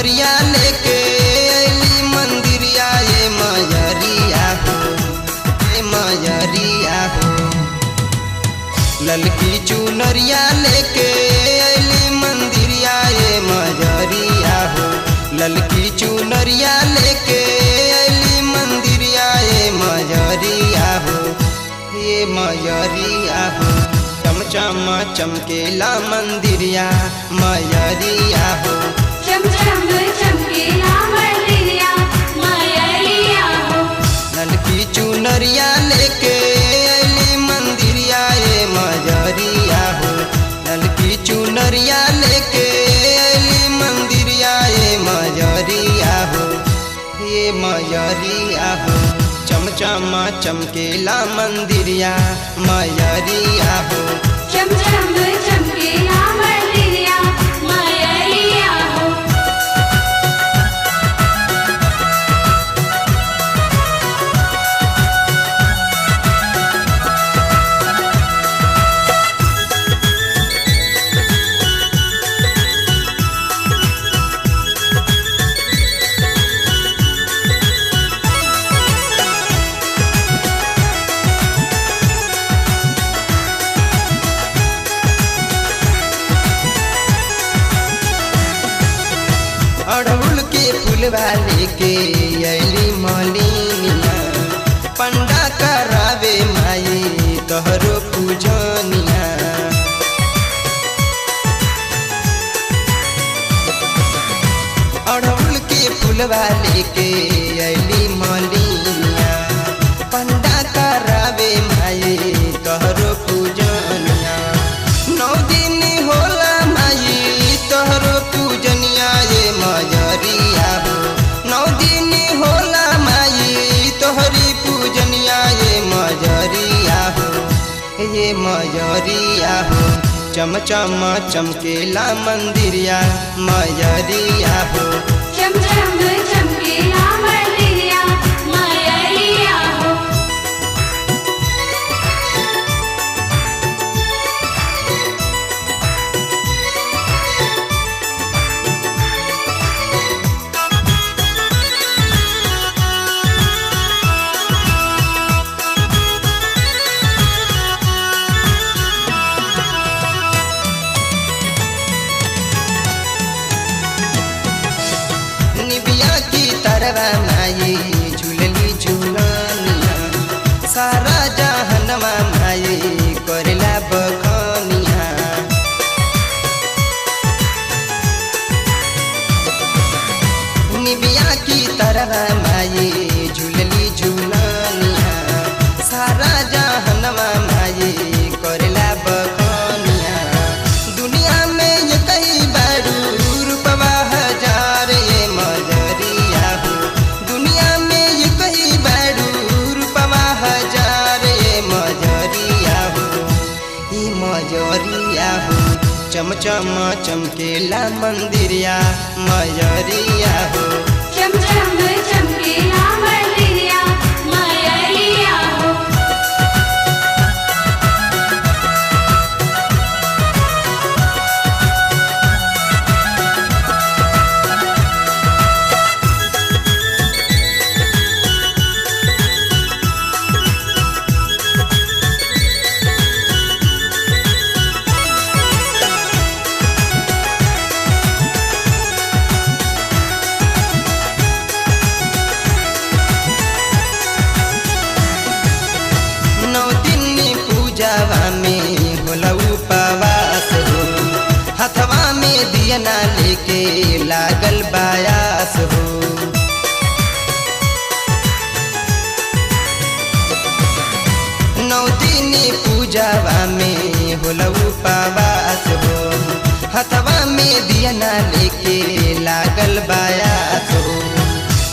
चुनरिया लेके अली मंदिरिया ये मयरिया हो, ये मयरिया हो। ललकी चुनरिया लेके अली मंदिरिया ये मयरिया हो, ललकी चुनरिया लेके अली मंदिरिया ये मयरिया हो, ये मयरिया हो। चमचम चमकेला मंदिरिया मयरिया हो, चमचम चमकेला मंदिरिया मयरिया हो। ललकी चुनरिया लेके अली मंदिरिया ये मयरिया हो, ललकी चुनरिया लेके अली मंदिरिया ये मयरिया हो, ये मयरिया हो। चमचम चमकेला मंदिरिया मयरिया हो, चमचम चमकेला मंदिरिया मयरिया हो। अड़हुल के फूलवा लेके अली मलिनिया, पंडा करावे माई तोहरो पूजनिया। अड़हुल के फूलवा लेके अली मलिनिया, पंडा करावे माई तोहरो पूजनिया। 9 दिन होला माई तोहरो पूजनिया ये मयरिया हो, 9 दिन होला माई तोहरी पूजनिया ये मयरिया हो, ये मयरिया हो। चमचम चमकेला मंदिरिया मयरिया हो, चमचम चमकेला मंदिरिया मयरिया हो। निबिया की तरवा माई झूलली झूलनिया, सारा जहनवा माई करेला बखनिया। निबिया की तरवा माई झूलली झूलनिया, सारा जहनवा माई करेला बखनिया। दुनिया में ये कई बारू रूपवा हजार ये मयरिया हो, दुनिया में ये कई बारू रूपवा हजार ये मयरिया हो, ये मयरिया हो। चमचम चमकेला मंदिरिया मयरिया हो, चमचम चमकेला मंदिरिया मयरिया हो। पूजावा में होला उपवास हो, हथवा में दियना लेके लागल बायास हो। 9 दिन पूजावा में होला उपवास हो, हथवा में दियना लेके लागल बायास हो।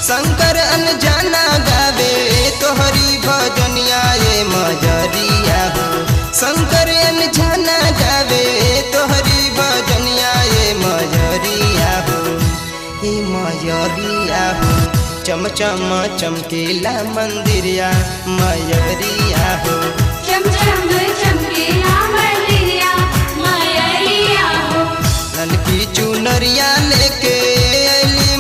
शंकर अनजाना गावे तोहरी भजनिया ये मयरिया हो, शंकर अनजाना गावे तोहरी भजनिया ये मयरिया हो, ये मयरिया हो। चमचम चमकेला मंदिरिया मयरिया हो, चमचम चमकेला मंदिरिया मयरिया हो। ललकी चुनरिया लेके अली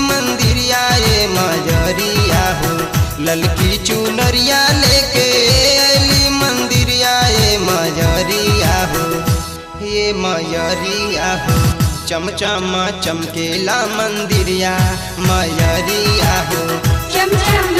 ललकी चुनरिया लेके अली मंदिरिया ये मयरिया हो, ये मयरिया हो। चमचम चमकेला मंदिरिया मयरिया हो, चमचम